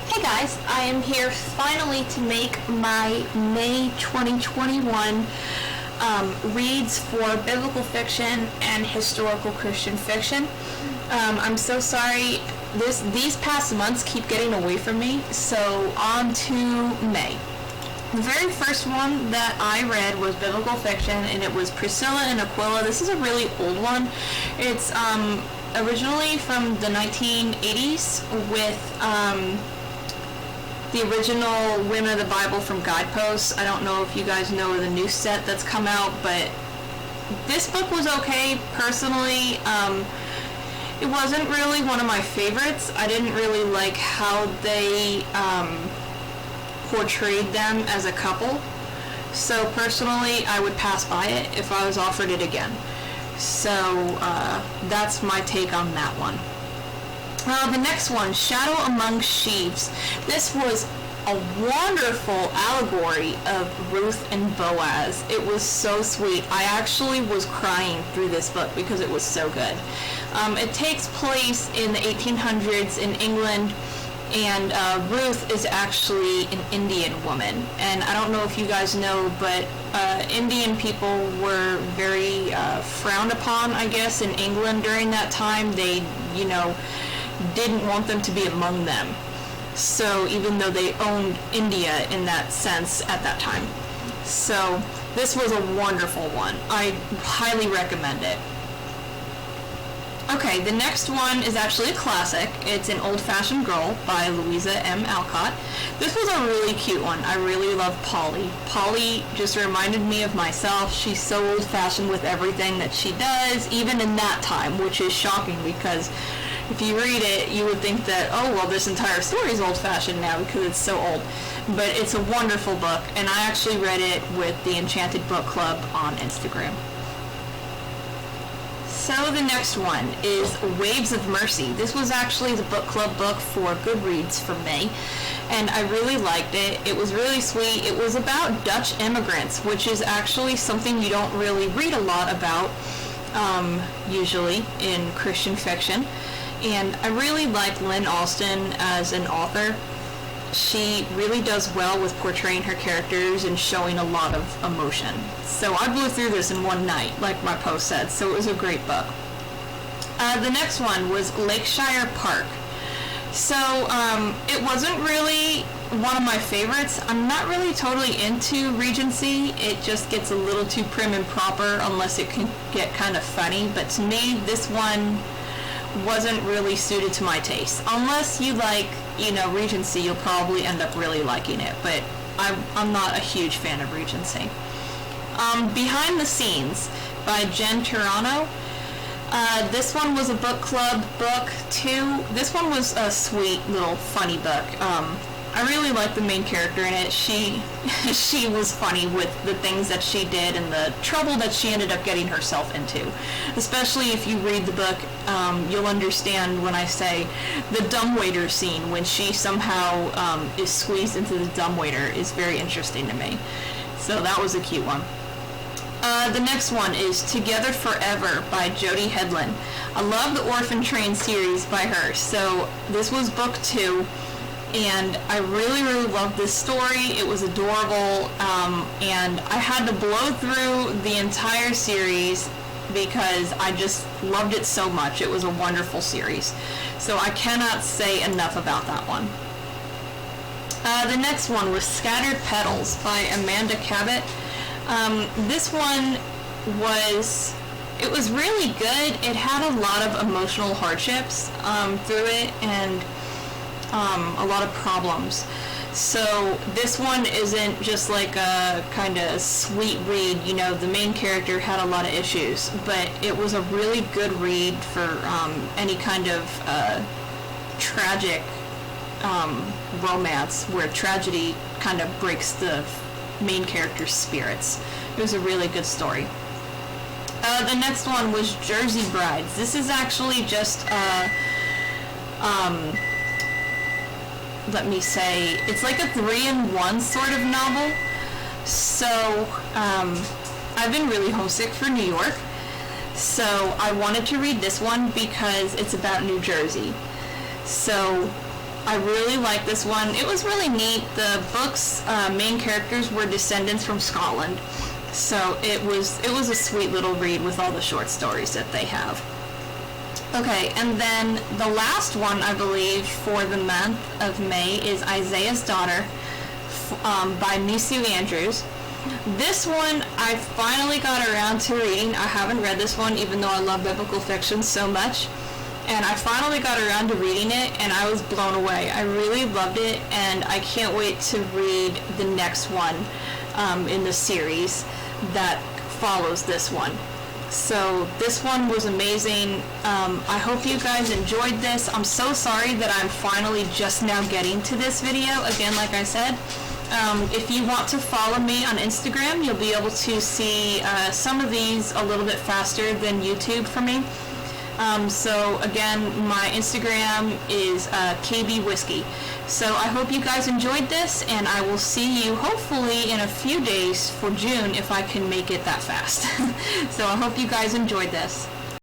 Hey guys, I am here finally to make my May 2021 reads for biblical fiction and historical Christian fiction. I'm so sorry, these past months keep getting away from me, so on to May. The very first one that I read was biblical fiction, and it was Priscilla and Aquila. This is a really old one. It's originally from the 1980s with the original Women of the Bible from Guideposts. I don't know if you guys know the new set that's come out, but this book was okay. Personally, it wasn't really one of my favorites. I didn't really like how they portrayed them as a couple. So personally, I would pass by it if I was offered it again. So that's my take on that one. The next one, Shadow Among Sheaves. This was a wonderful allegory of Ruth and Boaz. It was so sweet. I actually was crying through this book because it was so good. It takes place in the 1800s in England, and Ruth is actually an Indian woman. And I don't know if you guys know, but Indian people were very frowned upon, I guess, in England during that time. They, didn't want them to be among them. So even though they owned India in that sense at that time. So this was a wonderful one. I highly recommend it. Okay, the next one is actually a classic. It's An Old-Fashioned Girl by Louisa M. Alcott. This was a really cute one. I really love Polly. Polly just reminded me of myself. She's so old-fashioned with everything that she does, even in that time, which is shocking because if you read it, you would think that, oh, well, this entire story is old-fashioned now because it's so old. But it's a wonderful book, and I actually read it with the Enchanted Book Club on Instagram. So the next one is Waves of Mercy. This was actually the book club book for Goodreads for May, and I really liked it. It was really sweet. It was about Dutch immigrants, which is actually something you don't really read a lot about, usually in Christian fiction. And I really like Lynn Alston as an author. She really does well with portraying her characters and showing a lot of emotion. So I blew through this in one night, like my post said, so it was a great book. The next one was Lakeshire Park. So it wasn't really one of my favorites. I'm not really totally into Regency. It just gets a little too prim and proper unless it can get kind of funny. But to me, this one wasn't really suited to my taste. Unless you like, Regency, you'll probably end up really liking it, but I'm not a huge fan of Regency. Behind the Scenes by Jen Turano. This one was a book club book too. This one was a sweet little funny book. I really liked the main character in it. She was funny with the things that she did and the trouble that she ended up getting herself into. Especially if you read the book, you'll understand when I say the dumbwaiter scene when she somehow is squeezed into the dumbwaiter is very interesting to me. So that was a cute one. The next one is Together Forever by Jodie Hedlund. I love the Orphan Train series by her. So this was book 2. And I really, really loved this story. It was adorable, and I had to blow through the entire series because I just loved it so much. It was a wonderful series. So I cannot say enough about that one. The next one was Scattered Petals by Amanda Cabot. This one was really good. It had a lot of emotional hardships through it, and a lot of problems. So this one isn't just like a kind of sweet read. The main character had a lot of issues, but it was a really good read for any kind of tragic romance where tragedy kind of breaks the main character's spirits. It was a really good story. The next one was Jersey Brides. This is actually just let me say, it's like a 3-in-1 sort of novel. So I've been really homesick for New York, so I wanted to read this one because it's about New Jersey. So I really like this one. It was really neat. The book's main characters were descendants from Scotland, so it was a sweet little read with all the short stories that they have. Okay, and then the last one, I believe, for the month of May is Isaiah's Daughter by Nisu Andrews. This one I finally got around to reading. I haven't read this one, even though I love biblical fiction so much. And I finally got around to reading it, and I was blown away. I really loved it, and I can't wait to read the next one in the series that follows this one. So this one was amazing. I hope you guys enjoyed this. I'm so sorry that I'm finally just now getting to this video. Again, like I said, if you want to follow me on Instagram, you'll be able to see some of these a little bit faster than YouTube for me. So again, my Instagram is KB Whiskey. So I hope you guys enjoyed this, and I will see you hopefully in a few days for June if I can make it that fast. So I hope you guys enjoyed this.